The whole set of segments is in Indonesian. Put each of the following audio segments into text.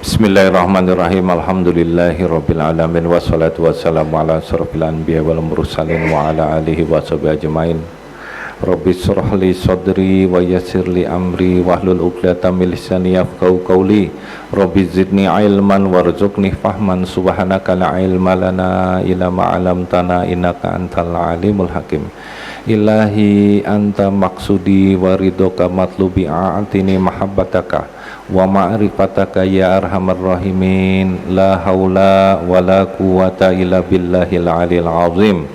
Bismillahirrahmanirrahim. Alhamdulillahirabbil alamin wassalatu wassalamu ala asyrofil anbiya wal mursalin wa ala alihi washabihi ajmain. Rabbi shrah li sadri wa yassir li amri wahlul 'uqdatam min lisani yafqahu qawli. Rabbi zidni ilman warzuqni fahman. Subhanaka la ilma lana illa ma 'allamtana innaka antal alimul hakim. Ilahi anta maksudi wa ridhoka matlubi a'atini mahabbataka wa ma'rifataka ya arhamar rahimin. La haula wa la quwata illa billahil aliyil azim.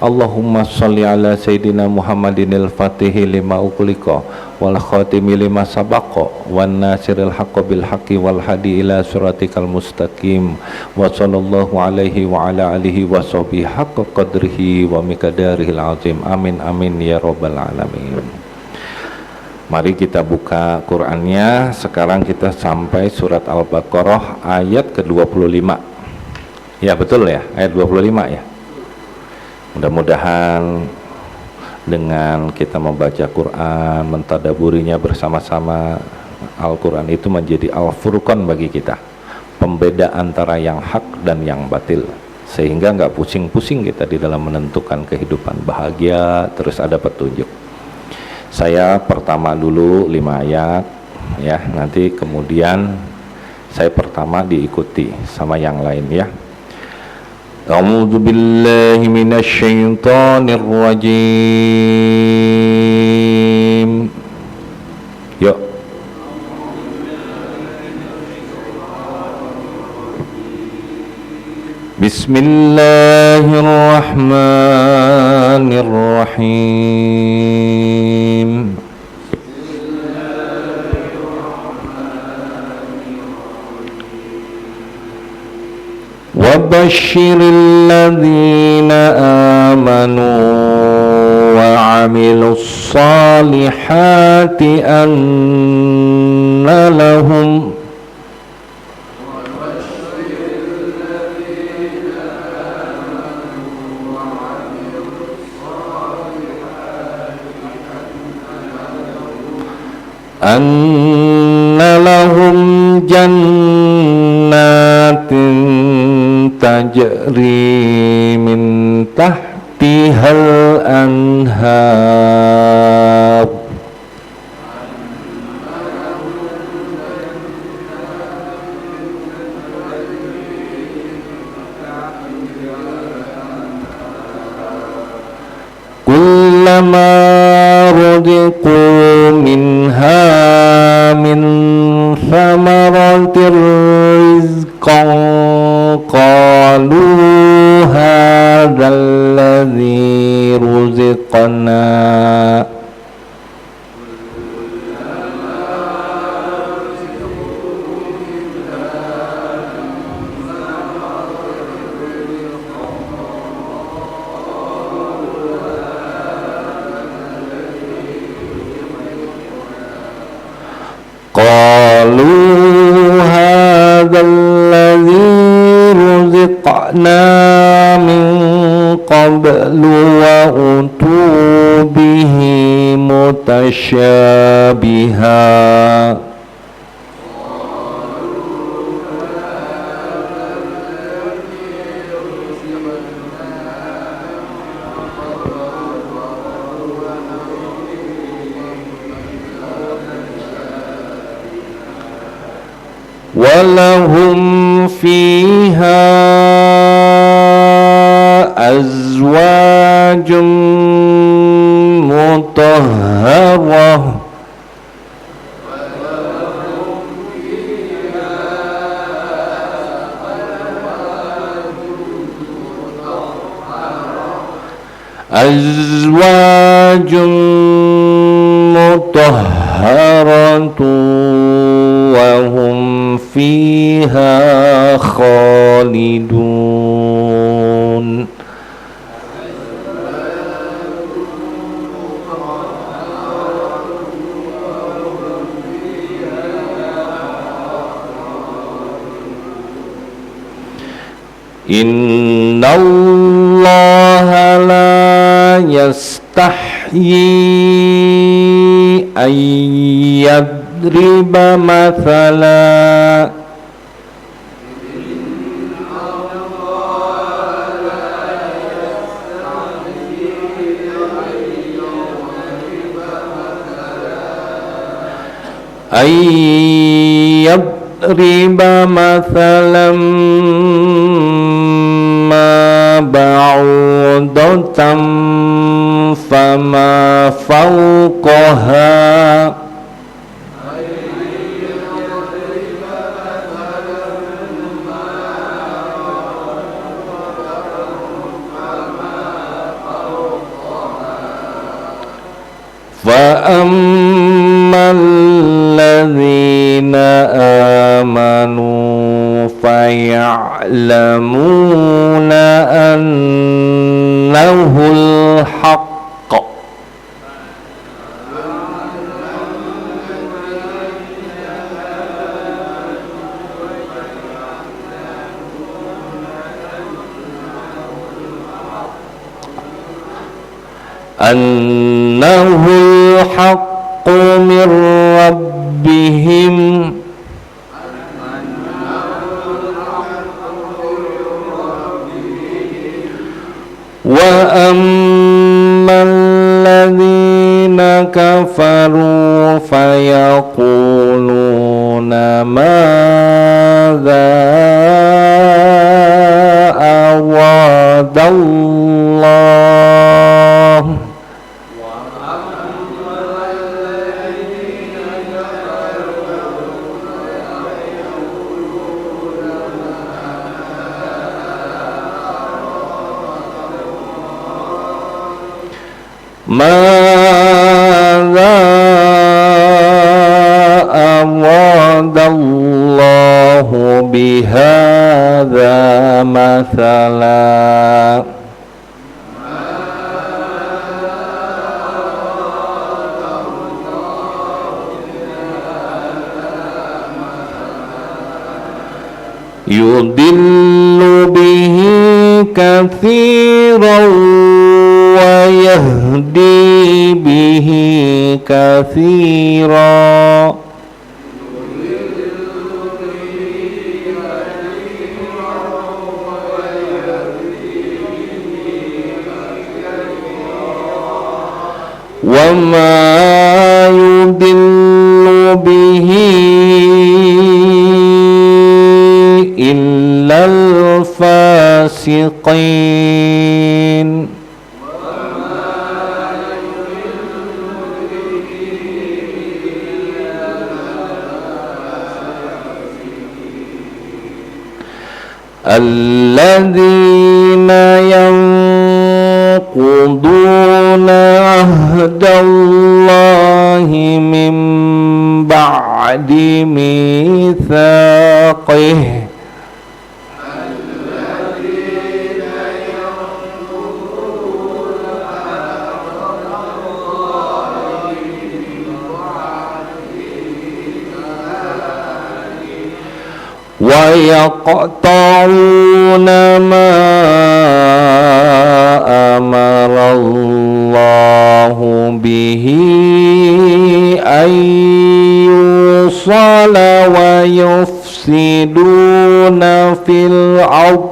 Allahumma sholli ala sayyidina Muhammadin al-fatihi lima ughliqa wal khatimi lima sabaqa wan nasiril haqqi bil haqqi wal hadi ila siratikal mustaqim wa sallallahu alaihi wa ala alihi wa sahbihi haqqa qadrihi wa miqdarihil azim. Amin amin ya rabbal alamin. Mari kita buka Qur'annya. Sekarang kita sampai surat Al-Baqarah ayat ke-25. Ya betul ya, ayat 25 ya. Mudah-mudahan dengan kita membaca Quran, mentadaburinya bersama-sama, Al-Quran itu menjadi Al-Furqan bagi kita, pembeda antara yang hak dan yang batil, sehingga nggak pusing-pusing kita di dalam menentukan kehidupan bahagia, terus ada petunjuk. Saya pertama dulu 5 ayat ya, nanti kemudian saya pertama diikuti sama yang lain ya. A'udzu billahi minasy syaithanir rajim. Yuk. Bismillahirrahmanirrahim. وَبَشِّرِ الَّذِينَ آمَنُوا وَعَمِلُوا الصَّالِحَاتِ أَنَّ لَهُمْ jannatin tajri min tahtihal anhar. Kullama ruziqu minha min thamaratir rizqan qalu hadzal ladzi ruziqna min qablu wa utu bihi mutasyabiha. Walahum fiha azwajum mutahharah azwajum mutahharatun wa hum fiha khalidun. Innallaha يستحيي أن يضرب مثلا أن يضرب مثلا ما بعوضة فما فوقها فأما الذين آمنوا فيعلمون أنه الحق أنه الحق من ربهم وأما الذين كفروا فيقولون ماذا أراد الله ماذا أراد الله بهذا مثلا يضل به كثيرا ويهدي به كثيرا وما يضل به إلا الفاسقين الذين ينقضون عهد الله من بعد ميثاقه ويقطعون ما أمر الله به أن يوصل ويفسدون في الأرض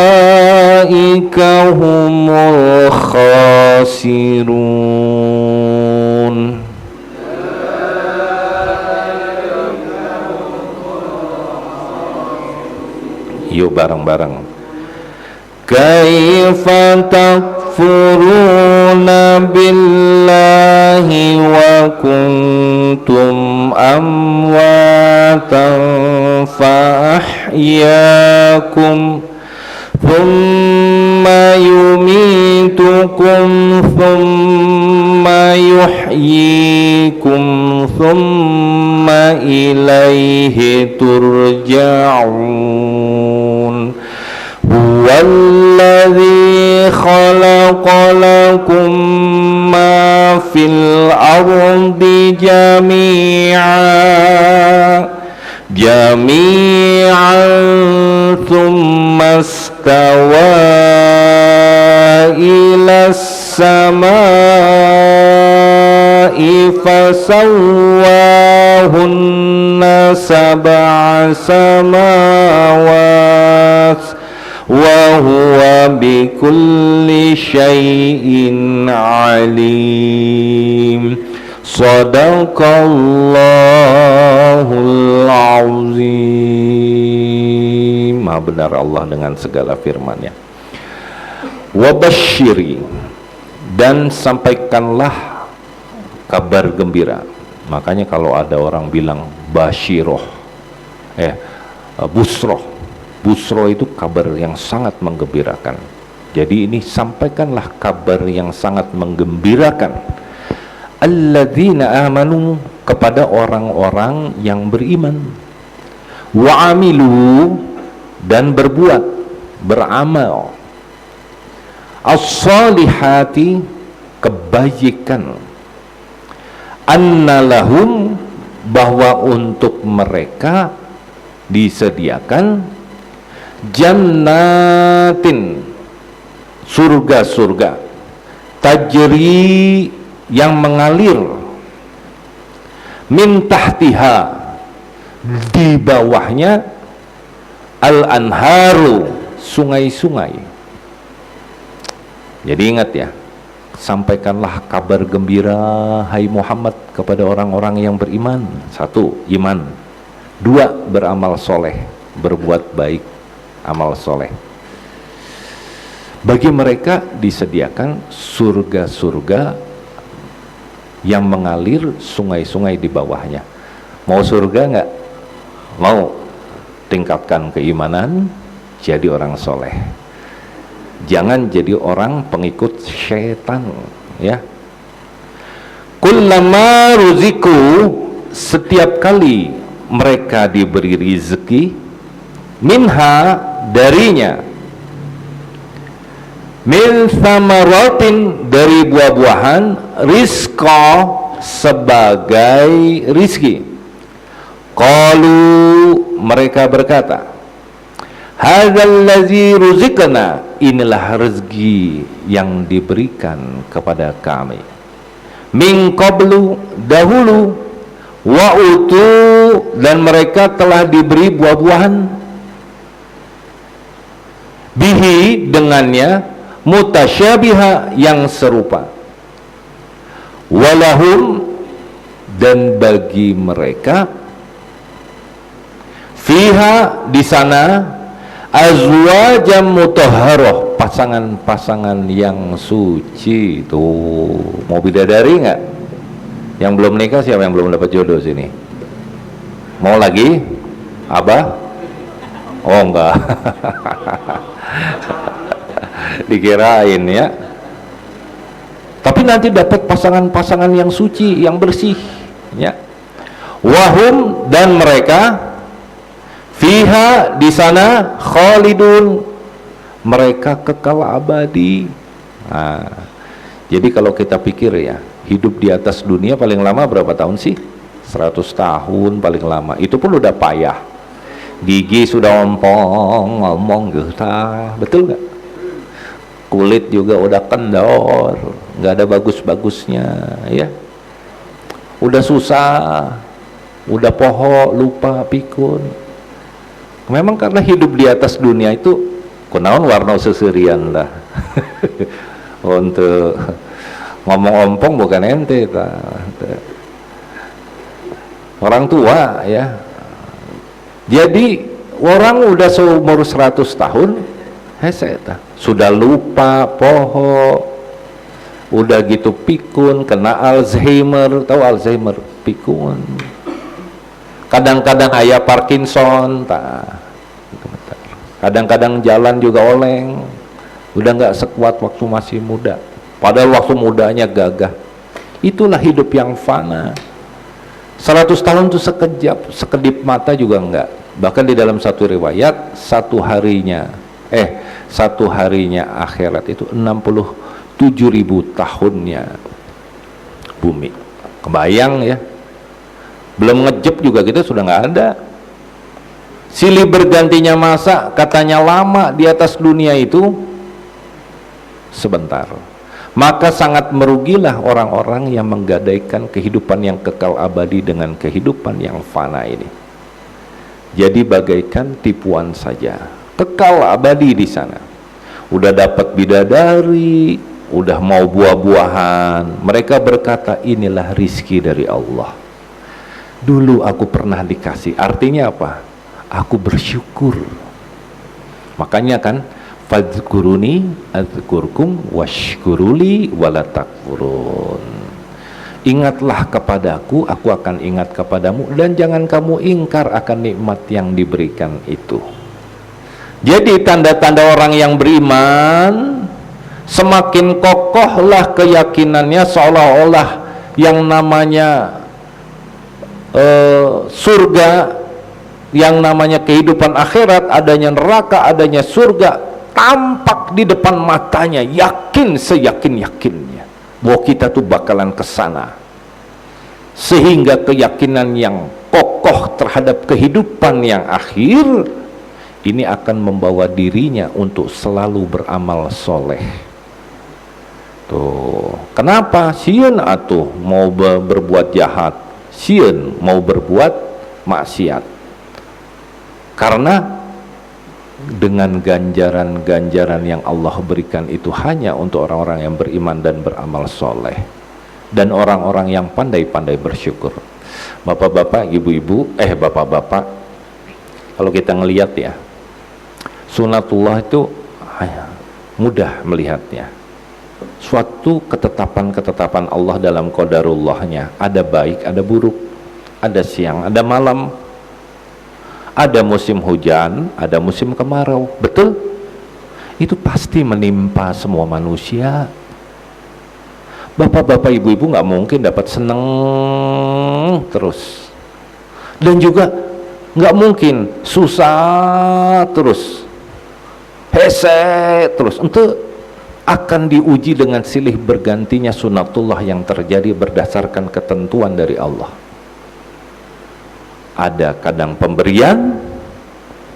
أولئك هم الخاسرون. Yuk bareng-bareng. Kaifa takfuruna billahi wa kuntum amwatan fa ahyaakum thumma yumitukum thumma yuhyikum thumma ilaihi turja'un. huwallazi khalaqa lakum ma fil ardi jami'an thumma istawa ilas samai fasawwahunna sab'a samawat wa huwa bikulli syai'in alim. Sadaqallahul azim. Maha benar Allah dengan segala firman-Nya. Wabasyiri, dan sampaikanlah kabar gembira. Makanya kalau ada orang bilang basyiroh, busroh, busroh itu kabar yang sangat menggembirakan. Jadi ini sampaikanlah kabar yang sangat menggembirakan. Alladzina amanu, kepada orang-orang yang beriman. Wa amilu, dan berbuat, beramal. As-salihati, kebaikan. Anna lahum, bahwa untuk mereka disediakan jannatin, surga-surga, tajri, yang mengalir, min tahtiha, di bawahnya, al-anharu, sungai-sungai. Jadi ingat ya, sampaikanlah kabar gembira hai Muhammad kepada orang-orang yang beriman. 1, iman. 2, beramal soleh, berbuat baik, amal soleh. Bagi mereka disediakan surga-surga yang mengalir, sungai-sungai di bawahnya. Mau surga nggak? Mau? Tingkatkan keimanan, jadi orang soleh. Jangan jadi orang pengikut syaitan, ya. Kullama ruziku, setiap kali mereka diberi rezeki, minha, darinya, min thamaratin, dari buah-buahan, rizqa, sebagai rizki. Qalu, mereka berkata, hadzal ladzi ruzikna, inilah rezeki yang diberikan kepada kami. Min qablu, dahulu, wa utu, dan mereka telah diberi buah-buahan, bihi, dengannya, mutasyabiha, yang serupa. Walahum, dan bagi mereka, fiha, di sana, azwajam mutahharoh, pasangan-pasangan yang suci. Tuh, mau bidadari nggak? Yang belum nikah siapa yang belum dapat jodoh sini? Mau lagi? Abah? Oh enggak. Dikirain ya. Tapi nanti dapat pasangan-pasangan yang suci, yang bersih, ya. Wahum, dan mereka, fiha, di sana, khalidun, mereka kekal abadi. Nah, jadi kalau kita pikir ya, hidup di atas dunia paling lama berapa tahun sih? 100 tahun paling lama. Itu pun udah payah. Gigi sudah ompong, ngomong getah, betul nggak? Kulit juga udah kendor, nggak ada bagus-bagusnya, ya. Udah susah, udah poho, lupa, pikun. Memang karena hidup di atas dunia itu, kunaon warna seserian lah. Untuk ngomong ompong bukan ente, orang tua, ya. Jadi orang udah seumur 100 tahun, sudah lupa, poho, udah gitu pikun, kena Alzheimer. Tahu Alzheimer? Pikun. Kadang-kadang ayah Parkinson, kadang-kadang jalan juga oleng, udah nggak sekuat waktu masih muda, padahal waktu mudanya gagah. Itulah hidup yang fana. 100 tahun itu sekejap, sekedip mata juga enggak. Bahkan di dalam satu riwayat, satu harinya Satu harinya akhirat itu 67.000 tahunnya bumi. Kebayang ya, belum ngejep juga kita sudah nggak ada. Silih bergantinya masa, katanya lama di atas dunia itu sebentar. Maka sangat merugilah orang-orang yang menggadaikan kehidupan yang kekal abadi dengan kehidupan yang fana ini. Jadi bagaikan tipuan saja, kekal abadi di sana. Udah dapat bidadari, udah mau buah-buahan, mereka berkata inilah rizki dari Allah. Dulu aku pernah dikasih, artinya apa? Aku bersyukur. Makanya kan, fadzkuruni adzkurkum washkuruli walatakfurun. Ingatlah kepadaku, aku akan ingat kepadamu, dan jangan kamu ingkar akan nikmat yang diberikan itu. Jadi tanda-tanda orang yang beriman, semakin kokohlah keyakinannya, seolah-olah yang namanya surga, yang namanya kehidupan akhirat, adanya neraka, adanya surga, tampak di depan matanya, yakin seyakin-yakinnya bahwa kita tuh bakalan kesana. Sehingga keyakinan yang kokoh terhadap kehidupan yang akhir ini akan membawa dirinya untuk selalu beramal soleh. Tuh, kenapa sieun atuh mau berbuat jahat, sieun mau berbuat maksiat? Karena dengan ganjaran-ganjaran yang Allah berikan itu hanya untuk orang-orang yang beriman dan beramal soleh, dan orang-orang yang pandai-pandai bersyukur. Bapak-bapak, ibu-ibu, bapak-bapak, kalau kita ngelihat ya, sunatullah itu mudah melihatnya. Suatu ketetapan-ketetapan Allah dalam qadarullahnya, ada baik, ada buruk, ada siang, ada malam, ada musim hujan, ada musim kemarau. Betul? Itu pasti menimpa semua manusia. Bapak-bapak, ibu-ibu nggak mungkin dapat seneng terus, dan juga nggak mungkin susah terus, hese terus. Itu akan diuji dengan silih bergantinya sunatullah yang terjadi berdasarkan ketentuan dari Allah. Ada kadang pemberian,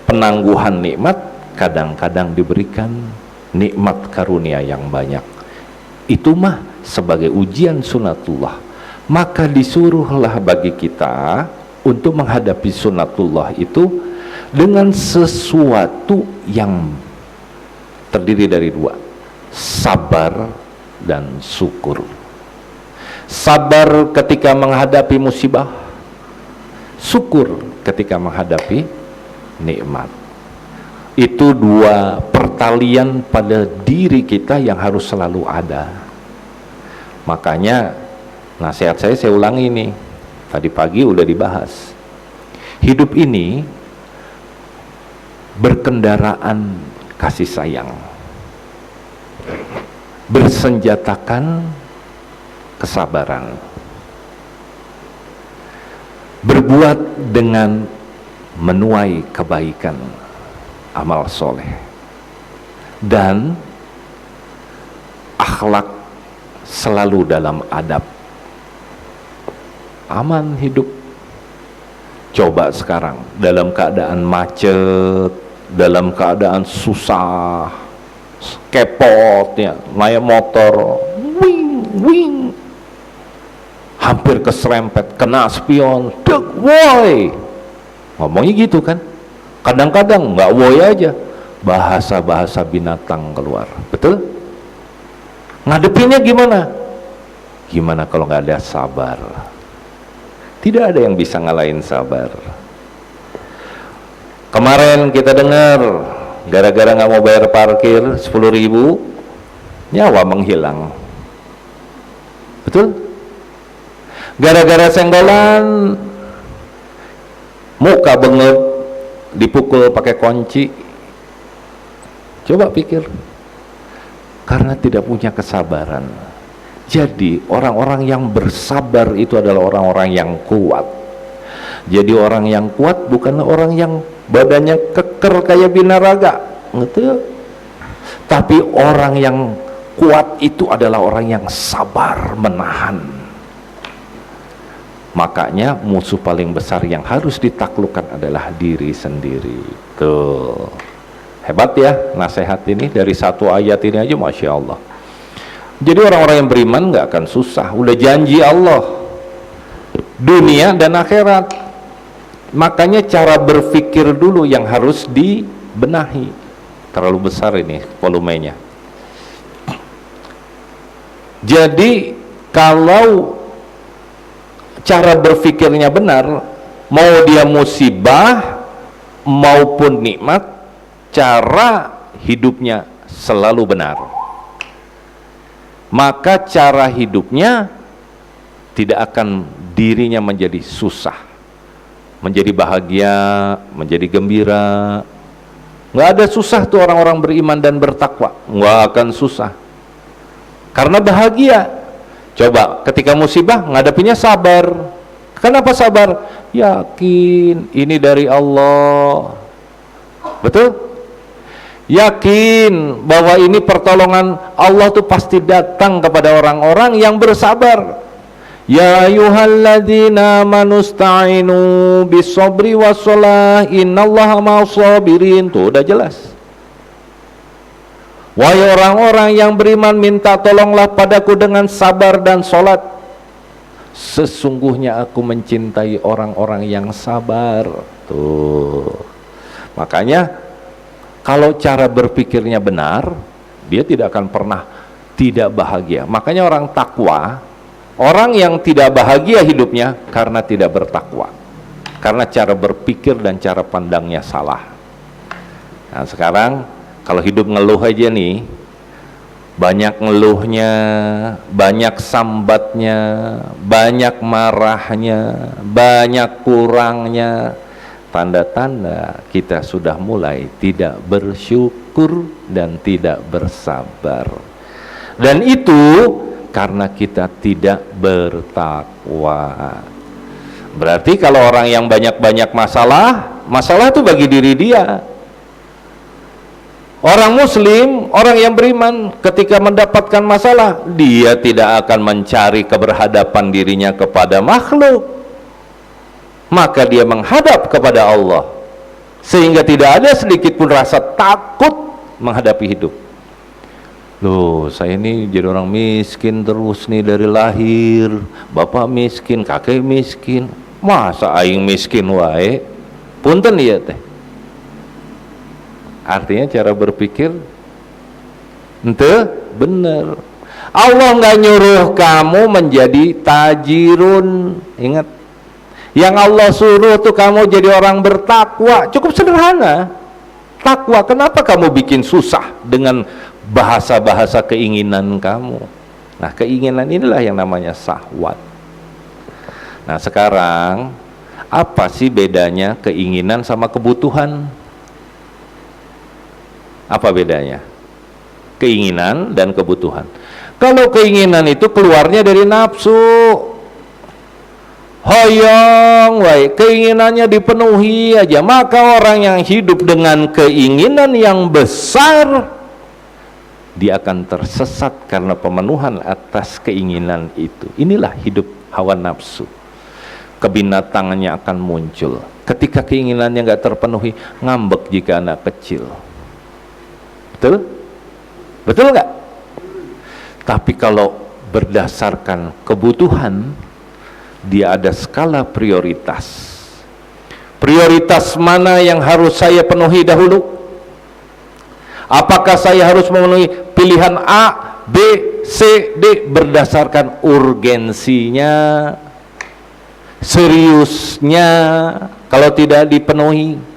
penangguhan nikmat, kadang-kadang diberikan nikmat karunia yang banyak. Itu mah sebagai ujian sunatullah. Maka disuruhlah bagi kita untuk menghadapi sunatullah itu dengan sesuatu yang terdiri dari dua: sabar dan syukur. Sabar ketika menghadapi musibah, syukur ketika menghadapi nikmat. Itu dua pertalian pada diri kita yang harus selalu ada. Makanya nasihat saya ulangi nih, tadi pagi udah dibahas. Hidup ini berkendaraan kasih sayang, bersenjatakan kesabaran, berbuat dengan menuai kebaikan, amal soleh, dan akhlak selalu dalam adab. Aman hidup. Coba sekarang dalam keadaan macet, dalam keadaan susah, kepot ya, naik motor, wing wing, hampir keserempet, kena spion, dek woi, ngomongnya gitu kan. Kadang-kadang nggak woi aja, bahasa-bahasa binatang keluar. Betul? Ngadepinnya gimana? Gimana kalau nggak ada sabar? Tidak ada yang bisa ngalahin sabar. Kemarin kita dengar, gara-gara nggak mau bayar parkir 10.000, nyawa menghilang. Betul? Gara-gara senggolan, muka bengep, dipukul pakai kunci. Coba pikir, karena tidak punya kesabaran. Jadi orang-orang yang bersabar itu adalah orang-orang yang kuat. Jadi orang yang kuat bukanlah orang yang badannya keker kayak binaraga, gitu. Tapi orang yang kuat itu adalah orang yang sabar menahan. Makanya musuh paling besar yang harus ditaklukkan adalah diri sendiri. Tuh, hebat ya nasihat ini, dari satu ayat ini aja Masya Allah. Jadi orang-orang yang beriman nggak akan susah, udah janji Allah dunia dan akhirat. Makanya cara berpikir dulu yang harus dibenahi. Terlalu besar ini volumenya. Jadi kalau cara berpikirnya benar, mau dia musibah maupun nikmat, cara hidupnya selalu benar. Maka cara hidupnya tidak akan dirinya menjadi susah, menjadi bahagia, menjadi gembira. Nggak ada susah tuh orang-orang beriman dan bertakwa, nggak akan susah karena bahagia. Coba ketika musibah ngadapinya sabar. Kenapa sabar? Yakin ini dari Allah. Betul? Yakin bahwa ini pertolongan Allah tuh pasti datang kepada orang-orang yang bersabar. Ya ayyuhalladzina amanu sta'inu bis-sabri was-shalah innallaha ma'as-sabirin. Tuh udah jelas. Wahai orang-orang yang beriman, minta tolonglah padaku dengan sabar dan sholat. Sesungguhnya aku mencintai orang-orang yang sabar. Tuh. Makanya kalau cara berpikirnya benar, dia tidak akan pernah tidak bahagia. Makanya orang takwa, orang yang tidak bahagia hidupnya karena tidak bertakwa, karena cara berpikir dan cara pandangnya salah. Nah sekarang kalau hidup ngeluh aja nih, banyak ngeluhnya, banyak sambatnya, banyak marahnya, banyak kurangnya, tanda-tanda kita sudah mulai tidak bersyukur dan tidak bersabar. Dan itu karena kita tidak bertakwa. Berarti kalau orang yang banyak-banyak masalah, masalah itu bagi diri dia. Orang muslim, orang yang beriman, ketika mendapatkan masalah, dia tidak akan mencari keberhadapan dirinya kepada makhluk, maka dia menghadap kepada Allah, sehingga tidak ada sedikit pun rasa takut menghadapi hidup. Loh, saya ini jadi orang miskin terus nih dari lahir, bapak miskin, kakek miskin, masa aing miskin wae? Punten ya teh. Artinya cara berpikir ente bener. Allah nggak nyuruh kamu menjadi tajirun. Ingat, yang Allah suruh tuh kamu jadi orang bertakwa. Cukup sederhana. Takwa, kenapa kamu bikin susah dengan bahasa-bahasa keinginan kamu? Nah, keinginan inilah yang namanya syahwat. Nah, sekarang apa sih bedanya keinginan sama kebutuhan? Apa bedanya? Keinginan dan kebutuhan. Kalau keinginan itu keluarnya dari nafsu, hoyong, wae, keinginannya dipenuhi aja. Maka orang yang hidup dengan keinginan yang besar, dia akan tersesat karena pemenuhan atas keinginan itu. Inilah hidup hawa nafsu. Kebinatangannya akan muncul. Ketika keinginannya nggak terpenuhi, ngambek jika anak kecil. Betul? Betul nggak? Tapi kalau berdasarkan kebutuhan, dia ada skala prioritas. Prioritas mana yang harus saya penuhi dahulu? Apakah saya harus memenuhi pilihan A, B, C, D berdasarkan urgensinya, seriusnya, kalau tidak dipenuhi?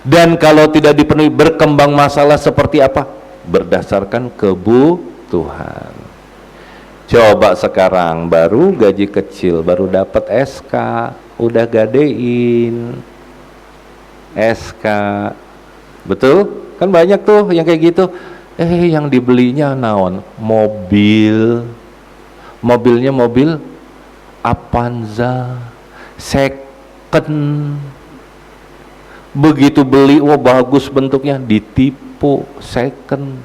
Dan kalau tidak dipenuhi, berkembang masalah seperti apa? Berdasarkan kebutuhan. Coba sekarang baru gaji kecil, baru dapat SK, udah gadein SK. Betul? Kan banyak tuh yang kayak gitu. Yang dibelinya naon? Mobil. Mobilnya mobil Avanza second. Begitu beli, wah bagus bentuknya, ditip tipu, second,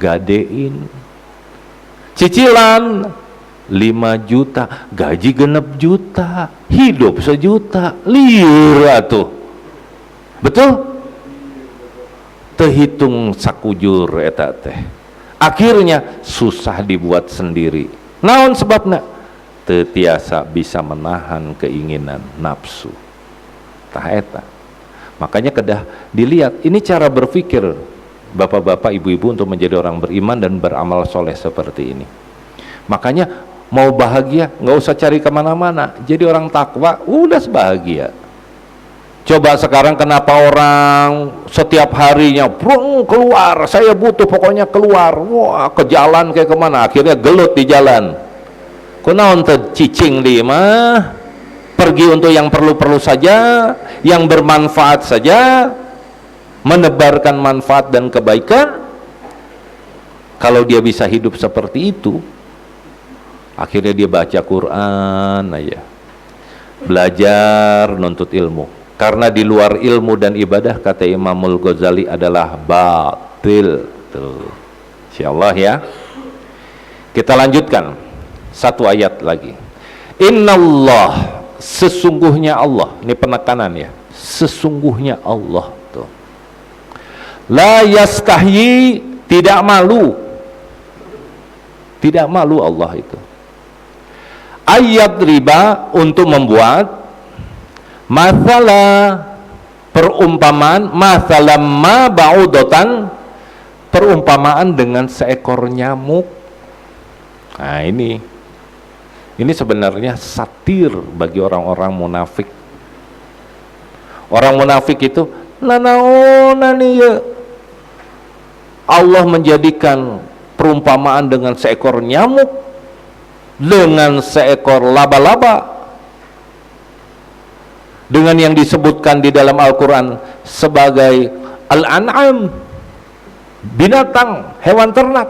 gadein, cicilan 5 juta, gaji 6 juta, hidup 1 juta, liur atuh. Betul? Terhitung sakujur eta teh. Akhirnya susah dibuat sendiri. Naon sebabna? Teu tiasa bisa menahan keinginan nafsu. Tah eta. Makanya kedah dilihat, ini cara berpikir bapak-bapak, ibu-ibu untuk menjadi orang beriman dan beramal soleh seperti ini. Makanya mau bahagia nggak usah cari kemana-mana, jadi orang takwa udah bahagia. Coba sekarang kenapa orang setiap harinya keluar, saya butuh pokoknya keluar, wah ke jalan kayak kemana, akhirnya gelut di jalan. Kunaon teh cicing di mah, pergi untuk yang perlu-perlu saja, yang bermanfaat saja, menebarkan manfaat dan kebaikan. Kalau dia bisa hidup seperti itu, akhirnya dia baca Quran aja, belajar, nuntut ilmu. Karena di luar ilmu dan ibadah, kata Imamul Ghazali, adalah batil. Tuh, insyaallah ya. Kita lanjutkan satu ayat lagi. Innallah, sesungguhnya Allah, ini penekanan ya, sesungguhnya Allah tuh. La yastahyi, tidak malu. Tidak malu Allah itu. Ayat riba, untuk membuat masalah perumpamaan, masalah ma ba'udotan, perumpamaan dengan seekor nyamuk. Nah ini sebenarnya satir bagi orang-orang munafik. Orang munafik itu Allah menjadikan perumpamaan dengan seekor nyamuk, dengan seekor laba-laba, dengan yang disebutkan di dalam Al-Quran sebagai al-an'am, binatang, hewan ternak,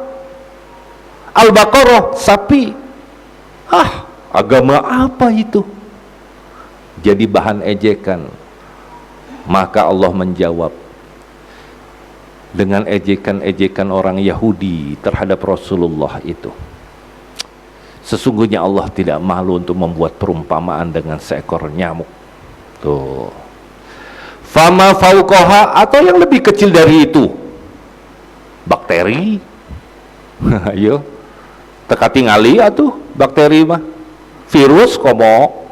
al-baqarah, sapi. Agama apa itu? Jadi bahan ejekan. Maka Allah menjawab dengan ejekan-ejekan orang Yahudi terhadap Rasulullah itu. Sesungguhnya Allah tidak malu untuk membuat perumpamaan dengan seekor nyamuk. Tuh. Fama fauqaha, atau yang lebih kecil dari itu, bakteri. Ayo, teka tingali atuh bakteri mah, virus komo.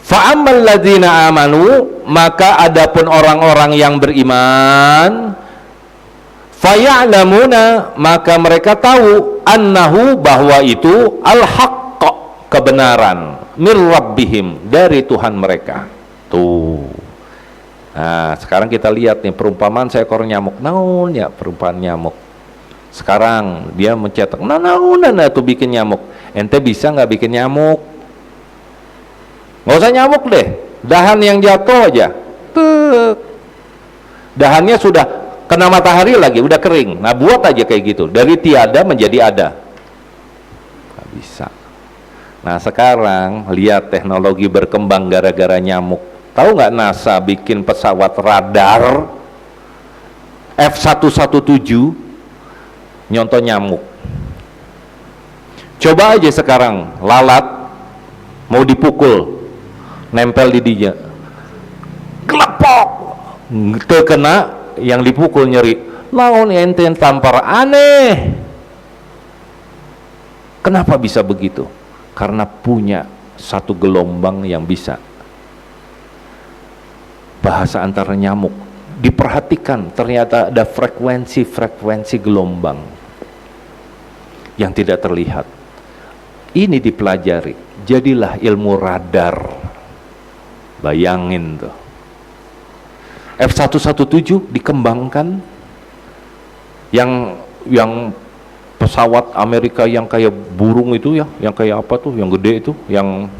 Fa'ammal ladzina amanu, maka adapun orang-orang yang beriman, faya'lamuna, maka mereka tahu, annahu, bahwa itu al-haqq, kebenaran, mir rabbihim, dari Tuhan mereka. Tuh. Nah, sekarang kita lihat nih perumpamaan seekor nyamuk. Naon ya perumpamaan nyamuk? Sekarang dia mencetak, naon tuh bikin nyamuk. Ente bisa nggak bikin nyamuk? Nggak usah nyamuk deh, dahan yang jatuh aja. Tuh. Dahannya sudah kena matahari lagi, udah kering. Nah, buat aja kayak gitu, dari tiada menjadi ada. Nggak bisa. Nah sekarang lihat teknologi berkembang gara-gara nyamuk. Tahu nggak NASA bikin pesawat radar F-117 nyontoh nyamuk. Coba aja sekarang lalat mau dipukul, nempel di dinya, gelepok, terkena yang dipukul nyeri. Naon ente tampar, aneh. Kenapa bisa begitu? Karena punya satu gelombang yang bisa bahasa antara nyamuk. Diperhatikan, ternyata ada frekuensi gelombang yang tidak terlihat. Ini dipelajari, jadilah ilmu radar. Bayangin tuh, F-117 dikembangkan, yang pesawat Amerika yang kayak burung itu ya, yang kayak apa tuh, yang gede itu, yang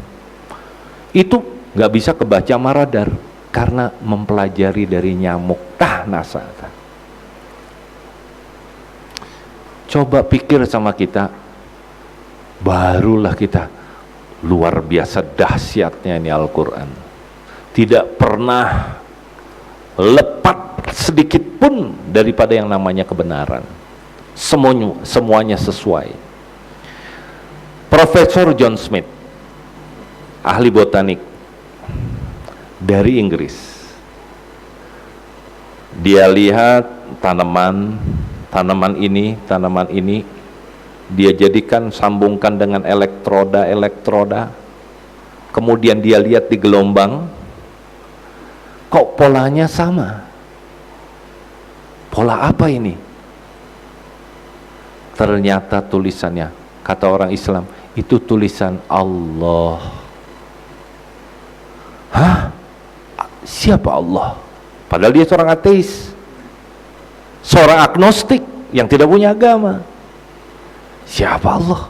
itu nggak bisa kebaca sama radar karena mempelajari dari nyamuk. NASA. Coba pikir sama kita, barulah kita luar biasa dahsyatnya ini Al-Quran. Tidak pernah lepat sedikit pun daripada yang namanya kebenaran. Semuanya sesuai. Profesor John Smith, ahli botanik dari Inggris, dia lihat tanaman ini, dia jadikan, sambungkan dengan elektroda, kemudian dia lihat di gelombang, kok polanya sama? Pola apa ini? Ternyata tulisannya, kata orang Islam, itu tulisan Allah. Hah? Siapa Allah? Padahal dia seorang ateis, seorang agnostik yang tidak punya agama. Siapa Allah?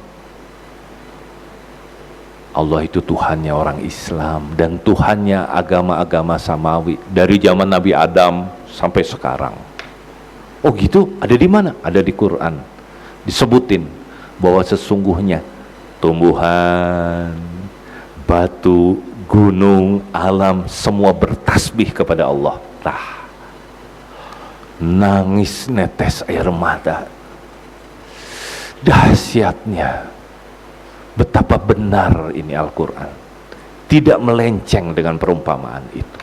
Allah itu Tuhannya orang Islam dan Tuhannya agama-agama samawi dari zaman Nabi Adam sampai sekarang. Oh gitu? Ada di mana? Ada di Quran. Disebutin bahwa sesungguhnya tumbuhan, batu, gunung, alam, semua bertasbih kepada Allah. Nangis netes air mata. Dahsyatnya, betapa benar ini Al-Quran, tidak melenceng dengan perumpamaan itu.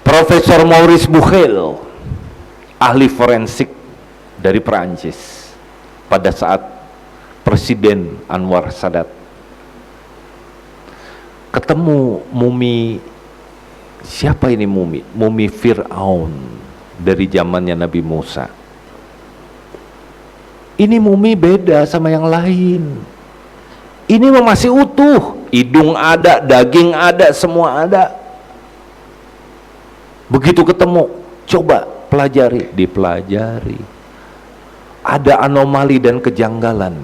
Profesor Maurice Bucaille, ahli forensik dari Perancis, pada saat Presiden Anwar Sadat ketemu mumi, siapa ini mumi Fir'aun dari zamannya Nabi Musa. Ini mumi beda sama yang lain. Ini masih utuh, hidung ada, daging ada, semua ada. Begitu ketemu, coba dipelajari. Ada anomali dan kejanggalan.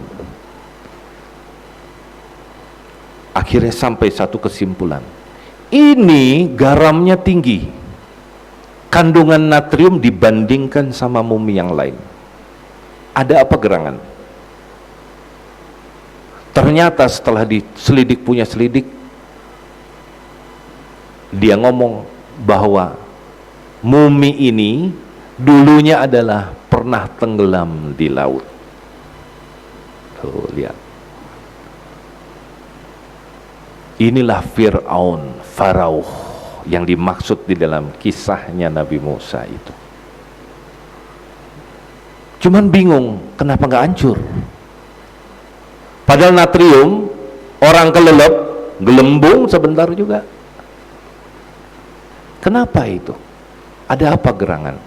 Akhirnya sampai satu kesimpulan. Ini garamnya tinggi, kandungan natrium dibandingkan sama mumi yang lain. Ada apa gerangan? Ternyata setelah diselidik punya selidik, dia ngomong bahwa mumi ini dulunya adalah pernah tenggelam di laut. Tuh, lihat. Inilah Fir'aun, Farao yang dimaksud di dalam kisahnya Nabi Musa itu. Cuman bingung, kenapa nggak hancur? Padahal natrium, orang kelelep, gelembung sebentar juga. Kenapa itu? Ada apa gerangan?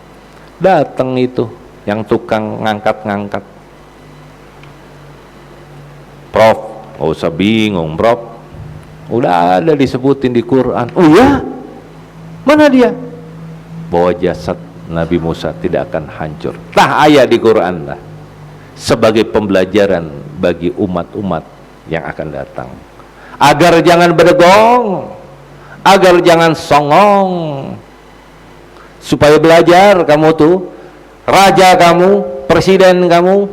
Datang itu yang tukang ngangkat-ngangkat. Prof, nggak usah bingung, Prof. Udah ada disebutin di Quran. Oh ya? Mana dia? Bahwa jasad Nabi Musa tidak akan hancur. Ayat di Quran lah, sebagai pembelajaran bagi umat-umat yang akan datang, agar jangan berdegong, agar jangan songong, supaya belajar kamu tuh, raja kamu, presiden kamu,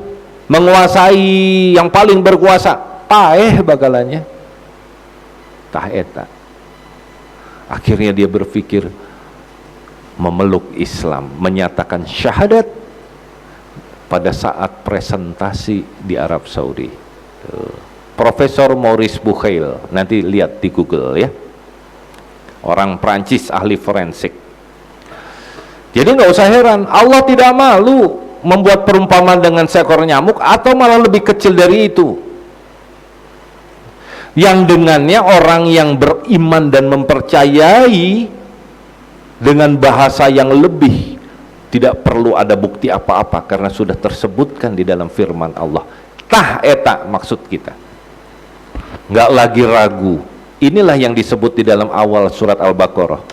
menguasai yang paling berkuasa, bakalannya eta. Akhirnya dia berpikir memeluk Islam, menyatakan syahadat pada saat presentasi di Arab Saudi. Profesor Maurice Bucaille, nanti lihat di Google ya, orang Prancis, ahli forensik. Jadi nggak usah heran, Allah tidak malu membuat perumpamaan dengan seekor nyamuk atau malah lebih kecil dari itu, yang dengannya orang yang beriman dan mempercayai dengan bahasa yang lebih, tidak perlu ada bukti apa-apa karena sudah tersebutkan di dalam firman Allah. Eta maksud kita, nggak lagi ragu. Inilah yang disebut di dalam awal surat Al-Baqarah,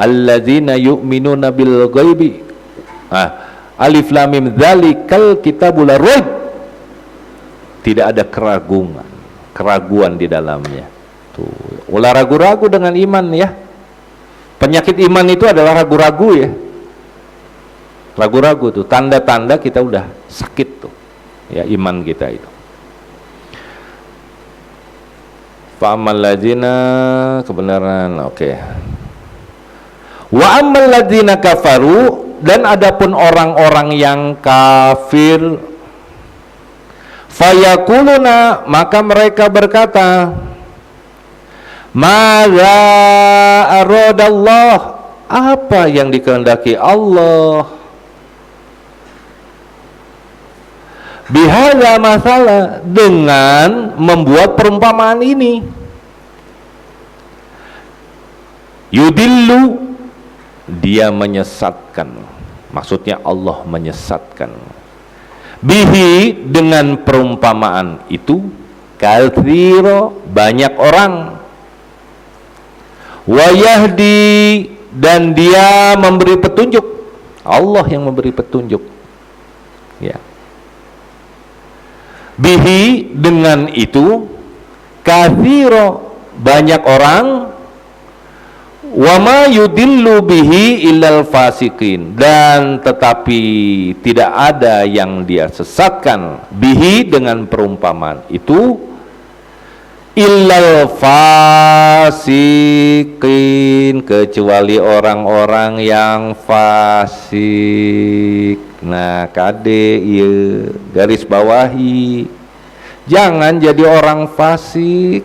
alladzina yu'minuna bil ghaibi, alif lam mim dzalikal kitabul la raib. Tidak ada keraguan di dalamnya. Tuh, ulah ragu-ragu dengan iman ya. Penyakit iman itu adalah ragu-ragu ya. Ragu-ragu tuh tanda-tanda kita udah sakit tuh ya, iman kita itu. Fa'amal ladzina, kebenaran, oke. Wa ammal ladzina kafaru, dan adapun orang-orang yang kafir, fayaquluna, maka mereka berkata, madza aradallah, apa yang dikehendaki Allah, bihadza masalah, dengan membuat perumpamaan ini. Yudillu, dia menyesatkan, maksudnya Allah menyesatkan, bihi, dengan perumpamaan itu, katsiro, banyak orang, wa yahdi, dan dia memberi petunjuk, Allah yang memberi petunjuk, ya. Bihi, dengan itu, katsiro, banyak orang, wa ma yudillu bihi illal fasiqin, dan tetapi tidak ada yang dia sesatkan bihi, dengan perumpamaan itu, illal fasiqin, kecuali orang-orang yang fasik. Nah, kade ieu garis bawahi, jangan jadi orang fasik.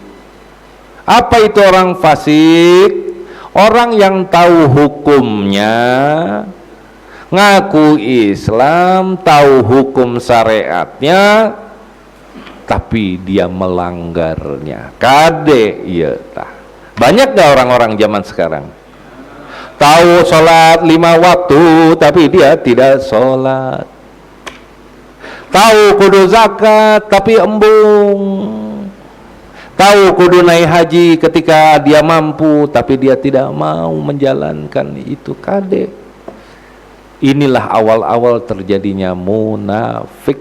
Apa itu orang fasik? Orang yang tahu hukumnya, ngaku Islam, tahu hukum syariatnya, tapi dia melanggarnya. Kade iya tah. Banyak gak orang-orang zaman sekarang tahu sholat 5 waktu tapi dia tidak sholat, tahu kudu zakat tapi embung, tahu kudu naik haji ketika dia mampu tapi dia tidak mau menjalankan itu. Kade. Inilah awal-awal terjadinya munafik.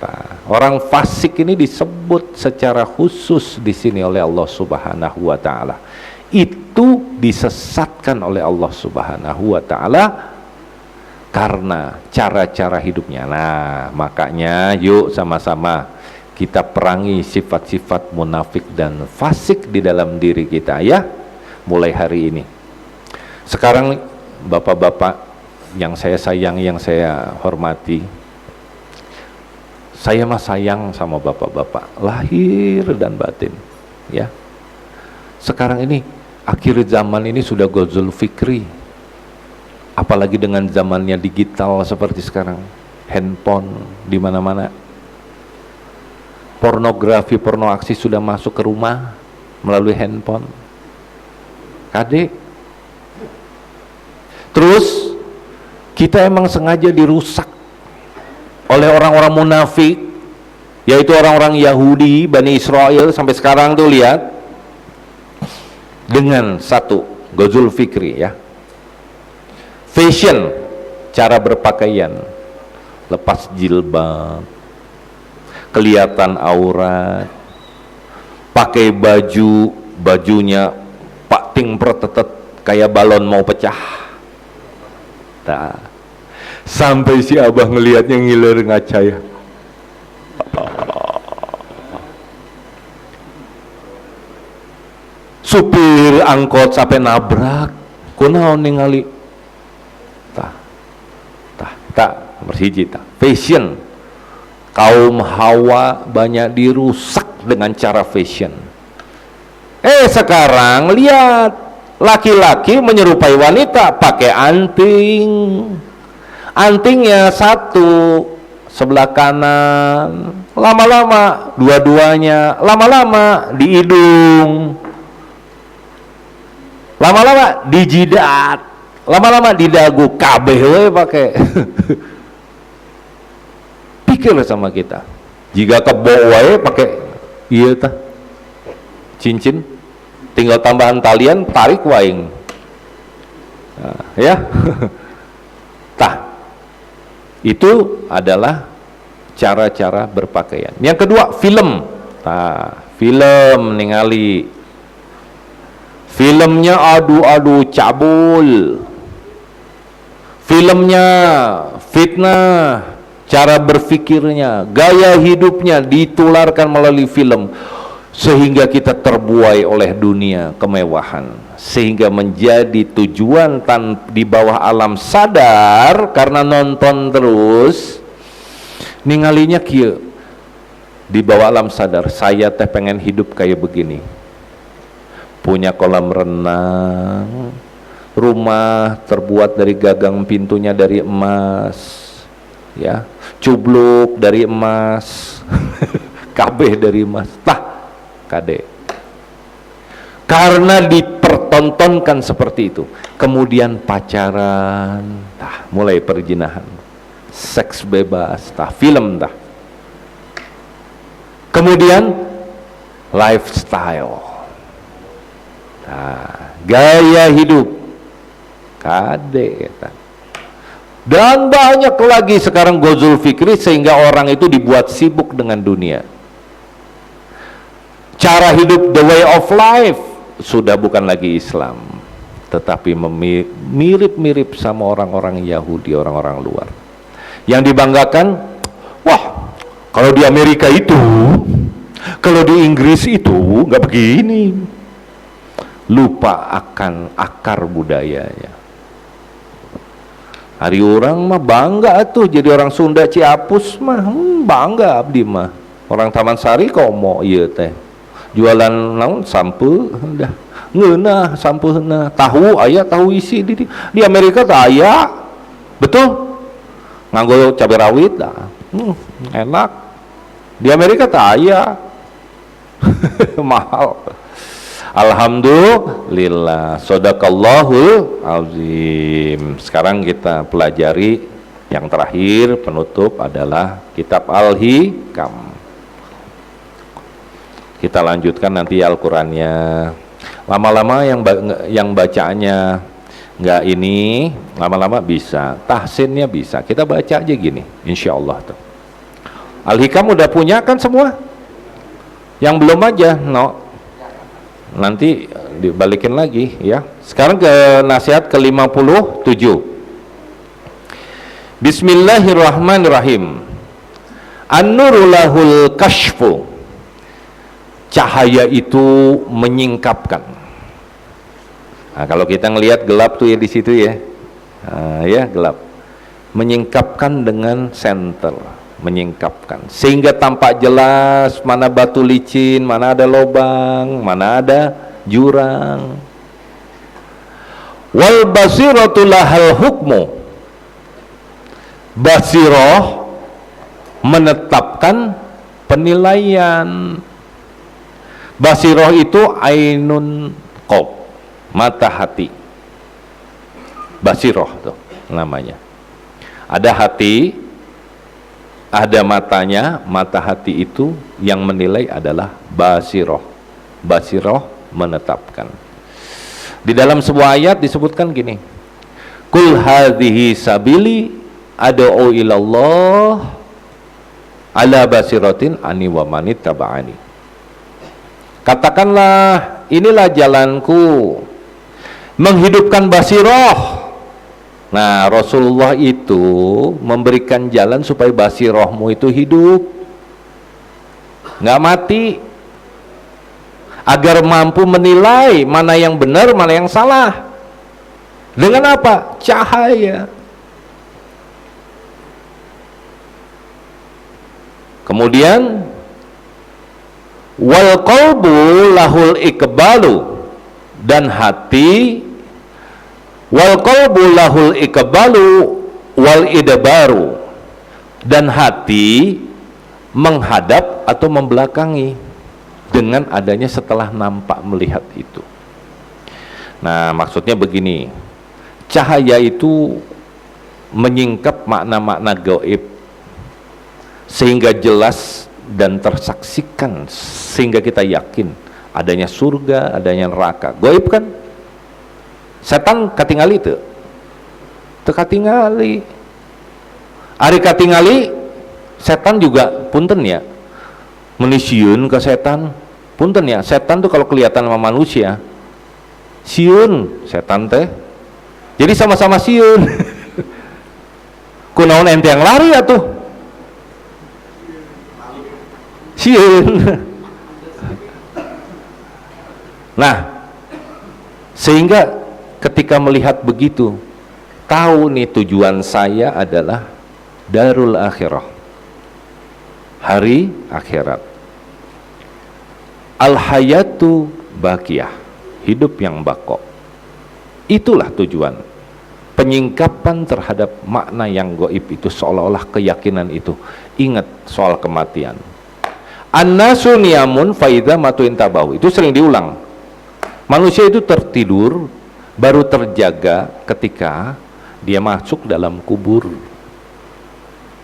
Nah, orang fasik ini disebut secara khusus di sini oleh Allah Subhanahu wa taala. Itu disesatkan oleh Allah Subhanahu wa taala karena cara-cara hidupnya. Nah, makanya yuk sama-sama kita perangi sifat-sifat munafik dan fasik di dalam diri kita ya, mulai hari ini. Sekarang bapak-bapak yang saya sayangi, yang saya hormati, saya mah sayang sama bapak-bapak lahir dan batin ya. Sekarang ini akhir zaman ini sudah ghazul fikri, apalagi dengan zamannya digital seperti sekarang, handphone di mana-mana. Pornografi, pornoaksi sudah masuk ke rumah melalui handphone. Kade. Terus kita emang sengaja dirusak oleh orang-orang munafik, yaitu orang-orang Yahudi, Bani Israel sampai sekarang tuh lihat, dengan satu ghazul fikri ya. Fashion, cara berpakaian, lepas jilbab, kelihatan aurat, pakai bajunya pakting pretetet kayak balon mau pecah. Nah, sampai si abah ngelihatnya ngiler ngaca ya. Supir angkot sampai nabrak, kunaon ningali tak bersiji tak fashion. Kaum Hawa banyak dirusak dengan cara fashion. Sekarang lihat, laki-laki menyerupai wanita pakai anting, antingnya satu sebelah kanan, lama-lama dua-duanya, lama-lama di hidung, lama-lama di jidat, lama-lama di dagu, kabeh we pakai. Pikirlah sama kita, jika kebo wae pakai iya tah cincin, tinggal tambahan talian, tarik waing. Nah, ya. Tah, itu adalah cara-cara berpakaian. Yang kedua, film. Nah, film ningali filmnya adu-adu cabul, filmnya fitnah, cara berfikirnya, gaya hidupnya ditularkan melalui film, sehingga kita terbuai oleh dunia kemewahan, sehingga menjadi tujuan di bawah alam sadar karena nonton terus ningalinya kieu di bawah alam sadar, saya teh pengen hidup kayak begini, punya kolam renang, rumah terbuat dari gagang pintunya dari emas, ya, cubluk dari emas, kabeh dari emas, tah kade. Karena dipertontonkan seperti itu, kemudian pacaran, tah mulai perzinahan, seks bebas, tah film tah, kemudian lifestyle, nah, gaya hidup kade tah. Dan banyak lagi sekarang gozul fikri sehingga orang itu dibuat sibuk dengan dunia. Cara hidup, the way of life sudah bukan lagi Islam, tetapi mirip-mirip sama orang-orang Yahudi, orang-orang luar. Yang dibanggakan, wah, kalau di Amerika itu, kalau di Inggris itu nggak begini. Lupa akan akar budayanya. Hari orang mah bangga tuh jadi orang Sunda Ciapus mah, bangga abdi mah. Orang Taman Sari komo ieu teh. Jualan naon sampo dah ngeunah sampeuna, tahu aya tahu isi di Amerika teh aya betul nganggo cabai rawit dah, enak. Di Amerika teh aya mahal. Alhamdulillah, shadaqallahul azim. Sekarang kita pelajari yang terakhir penutup adalah kitab Al-Hikam. Kita lanjutkan nanti Al-Qurannya. Lama-lama yang bacaannya nggak ini, lama-lama bisa, tahsinnya bisa. Kita baca aja gini, insya Allah tuh. Al-Hikam udah punya kan semua? Yang belum aja, no. Nanti dibalikin lagi ya. Sekarang ke nasihat ke-57. Bismillahirrahmanirrahim. An-nuru lahul kashfu. Cahaya itu menyingkapkan. Nah, kalau kita ngelihat gelap tuh ya di situ ya, ya gelap. Menyingkapkan dengan senter, menyingkapkan, sehingga tampak jelas mana batu licin, mana ada lubang, mana ada jurang. Wal basiratu lahal hukmu. Basiroh menetapkan penilaian. Basiroh itu ainun qalb, mata hati. Basiroh tuh namanya. Ada hati, ada matanya, mata hati itu yang menilai adalah basiroh. Basiroh menetapkan. Di dalam sebuah ayat disebutkan gini, Kul hadhihi sabili ad'u ilallah ala basiratin ani wa manittaba'ani. Katakanlah, inilah jalanku menghidupkan basiroh. Nah, Rasulullah itu memberikan jalan supaya basirohmu itu hidup, nggak mati, agar mampu menilai mana yang benar, mana yang salah. Dengan apa? Cahaya. Kemudian wal qalbu lahul iqbalu, dan hati, wal qalbu lahul iqbalu wal idbaru, dan hati menghadap atau membelakangi dengan adanya setelah nampak melihat itu. Nah, maksudnya begini, cahaya itu menyingkap makna-makna gaib sehingga jelas dan tersaksikan, sehingga kita yakin adanya surga, adanya neraka. Gaib kan? Setan katingali itu, katingali. Ari katingali, setan juga punten ya, menisieun ke setan, punten ya. Setan tuh kalau kelihatan sama manusia, sieun setan teh. Jadi sama-sama sieun. Kunaon ente yang lari atuh? Sieun. Nah, Sehingga ketika melihat begitu, tahu nih tujuan saya adalah darul akhirah, hari akhirat. Al hayatu baqiyah, hidup yang bako. Itulah tujuan. Penyingkapan terhadap makna yang gaib itu, seolah-olah keyakinan itu. Ingat soal kematian. An-nasu niyamun fa idza matu intabahu. Itu sering diulang. Manusia itu tertidur, baru terjaga ketika dia masuk dalam kubur.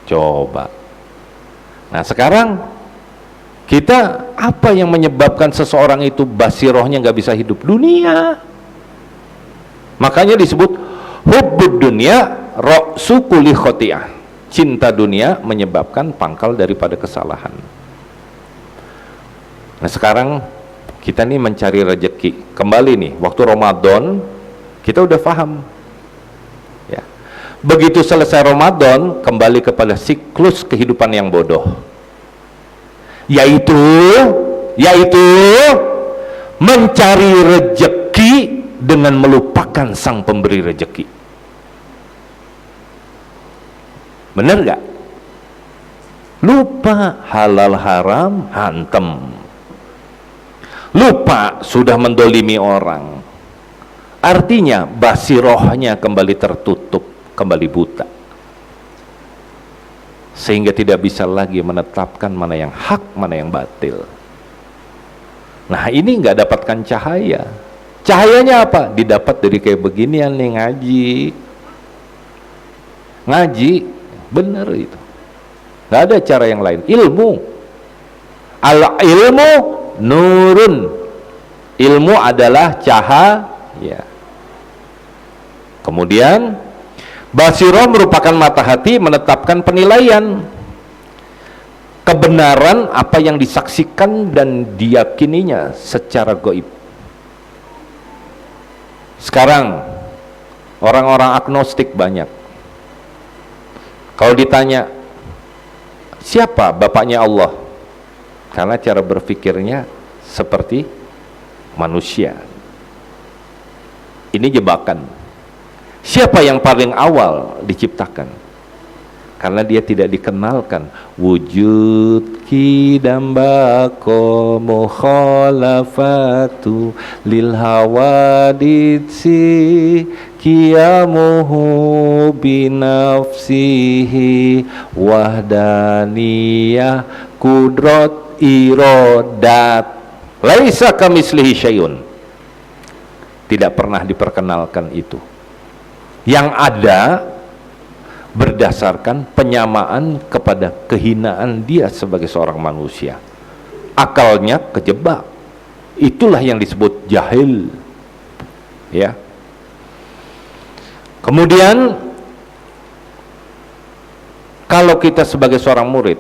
Coba. Nah sekarang kita, apa yang menyebabkan seseorang itu basirohnya nggak bisa hidup? Dunia. Makanya disebut hubbud dunya ra'su kulli khoti'ah. Cinta dunia menyebabkan pangkal daripada kesalahan. Nah sekarang kita nih mencari rezeki. Kembali nih, waktu Ramadan kita udah paham. Ya. Begitu selesai Ramadan, kembali kepada siklus kehidupan yang bodoh. Yaitu mencari rezeki dengan melupakan sang pemberi rezeki. Bener gak? Lupa halal haram, hantem. Lupa sudah mendolimi orang. Artinya basirohnya kembali tertutup, kembali buta, sehingga tidak bisa lagi menetapkan mana yang hak, mana yang batil. Nah ini nggak dapatkan cahaya. Cahayanya apa? Didapat dari kayak beginian nih, ngaji, bener itu. Nggak ada cara yang lain. Ilmu, al ilmu nurun, ilmu adalah cahaya. Kemudian basirah merupakan mata hati, menetapkan penilaian kebenaran apa yang disaksikan dan diyakininya secara gaib. Sekarang orang-orang agnostik banyak. Kalau ditanya siapa bapaknya Allah, karena cara berpikirnya seperti manusia. Ini jebakan. Siapa yang paling awal diciptakan? Karena dia tidak dikenalkan. Wujud kidambako mukhalafatu lil hawaditsi kiamuhu binafsihi wahdaniyah kudrat irodat laisa kamislihi syai'un. Tidak pernah diperkenalkan itu. Yang ada berdasarkan penyamaan kepada kehinaan dia sebagai seorang manusia. Akalnya kejebak. Itulah yang disebut jahil. Ya. Kemudian kalau kita sebagai seorang murid,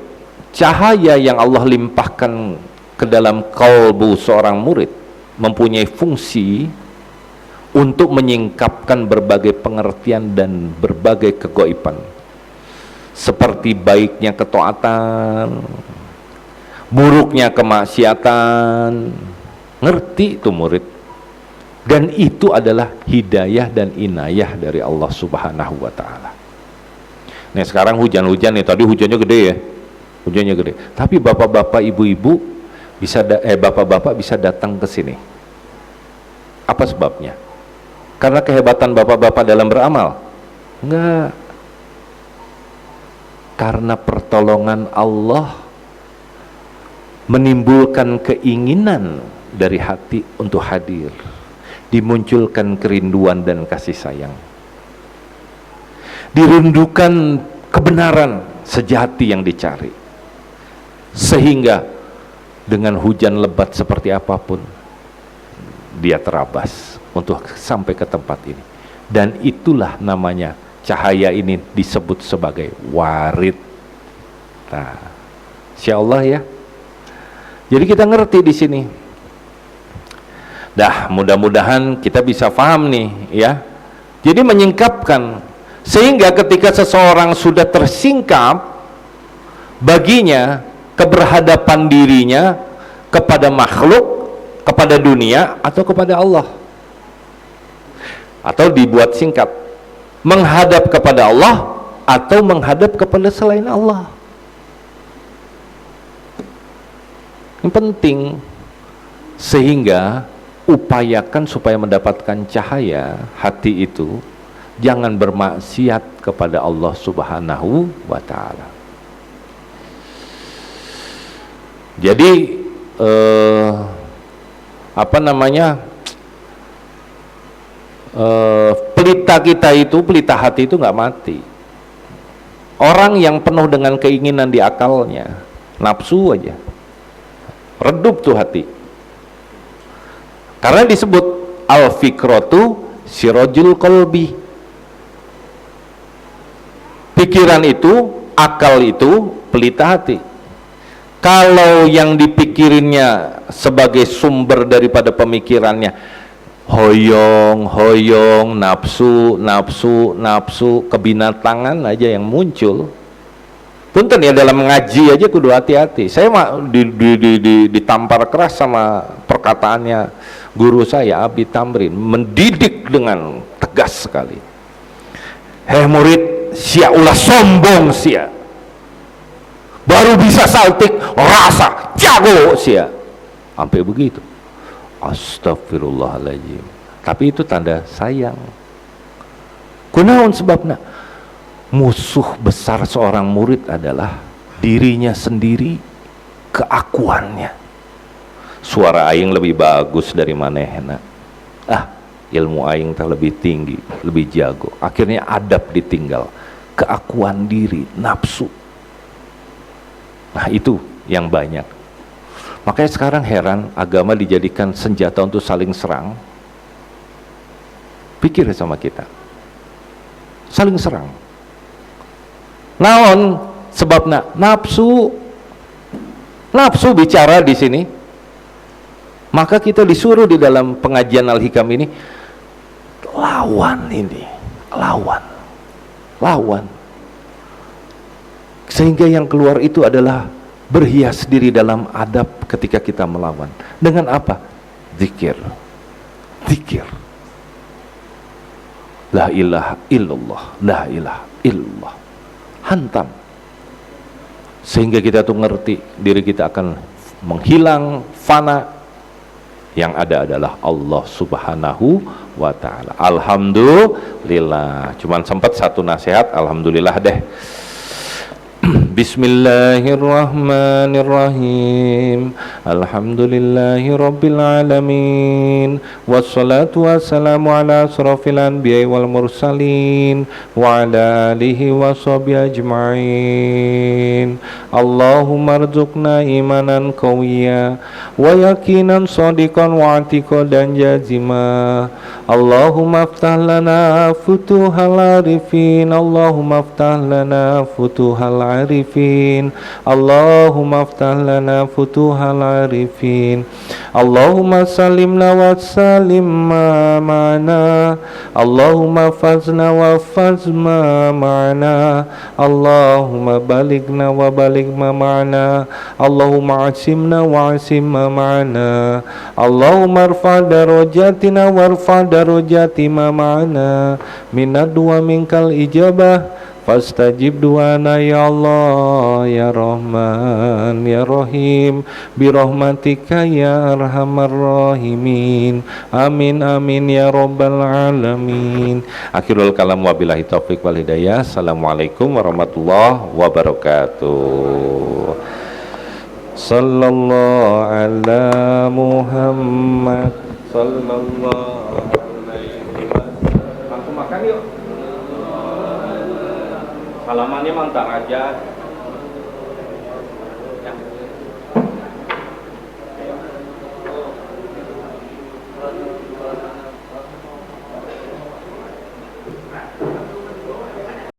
cahaya yang Allah limpahkan ke dalam kalbu seorang murid mempunyai fungsi untuk menyingkapkan berbagai pengertian dan berbagai kegaiban, seperti baiknya ketaatan, buruknya kemaksiatan. Ngerti itu murid, dan itu adalah hidayah dan inayah dari Allah Subhanahu wa ta'ala. Nah sekarang hujan-hujan nih, tadi hujannya gede ya, hujannya gede, tapi bapak-bapak ibu-ibu bisa bapak-bapak bisa datang ke sini. Apa sebabnya? Karena kehebatan bapak-bapak dalam beramal? Enggak. Karena pertolongan Allah menimbulkan keinginan dari hati untuk hadir, dimunculkan kerinduan dan kasih sayang, dirindukan kebenaran sejati yang dicari, sehingga dengan hujan lebat seperti apapun dia terabas untuk sampai ke tempat ini. Dan itulah namanya cahaya ini disebut sebagai warid. Nah, insyaallah ya. Jadi kita ngerti di sini. Dah, mudah-mudahan kita bisa paham nih ya. Jadi menyingkapkan, sehingga ketika seseorang sudah tersingkap, baginya keberhadapan dirinya kepada makhluk, kepada dunia atau kepada Allah. Atau dibuat singkat, menghadap kepada Allah atau menghadap kepada selain Allah. Yang penting, sehingga upayakan supaya mendapatkan cahaya hati itu, jangan bermaksiat kepada Allah Subhanahu wa Ta'ala. Jadi pelita kita itu, pelita hati itu nggak mati. Orang yang penuh dengan keinginan di akalnya, nafsu aja, redup tuh hati. Karena disebut al-fikratu sirajul qalbi. Pikiran itu, akal itu pelita hati. Kalau yang dipikirinnya sebagai sumber daripada pemikirannya hoyong, nafsu, kebinatangan aja yang muncul. Punten ya, dalam mengaji aja kudu hati-hati. Saya ditampar keras sama perkataannya guru saya, Abi Tamrin, mendidik dengan tegas sekali. Hei murid, sia ulah sombong sia. Baru bisa saltik, rasa jago sia. Sampai begitu. Astagfirullahaladzim. Tapi itu tanda sayang. Kunaon sebabna? Musuh besar seorang murid adalah dirinya sendiri, keakuannya. Suara aing lebih bagus dari manehna. Ilmu aing teh lebih tinggi, lebih jago. Akhirnya adab ditinggal. Keakuan diri, nafsu. Nah, itu yang banyak. Makanya sekarang heran, agama dijadikan senjata untuk saling serang. Pikir sama kita. Saling serang. Naon sebabna? Nafsu. Nafsu bicara di sini. Maka kita disuruh di dalam pengajian Al-Hikam ini, lawan ini, lawan. Sehingga yang keluar itu adalah berhias diri dalam adab ketika kita melawan. Dengan apa? Zikir. La ilaha illallah, la ilaha illallah. Hantam. Sehingga kita tuh ngerti diri kita akan menghilang, fana. Yang ada adalah Allah Subhanahu wa Ta'ala. Alhamdulillah. Cuman sempat satu nasihat, alhamdulillah deh. Bismillahirrahmanirrahim. Alhamdulillahi rabbil alamin. Wassalatu wassalamu ala asrafil anbiya'i wal mursalin wa ala alihi wa sahbihi ajma'in. Allahumma arzuqna imanan qawiyya wa yaqinan shadiqan wa i'tiqadan jazima. Allahumma aftah lana futuhal arifin. Allahumma aftah lana futuhal arifin. Allahumma aftah lana futuhal arifin. Allahumma salimna wa salim ma ma'ana. Allahumma fazna wa faz ma ma'ana. Allahumma baligna wa balig ma ma'ana. Allahumma asimna wa asim ma ma'ana. Allahumma arfa darajatina wa arfa darajati ma ma'ana. Minad wa minkal ijabah. Fastajib du'ana ya Allah ya Rahman ya Rahim birahmatika ya arhamar rahimin. Amin amin ya rabbal alamin. Akhirul kalam wabillahi taufiq wal hidayah. Assalamualaikum warahmatullahi wabarakatuh. Sallallahu ala Muhammad sallallahu alaihi wasallam. Langsung makan yuk. Halamannya mantar aja.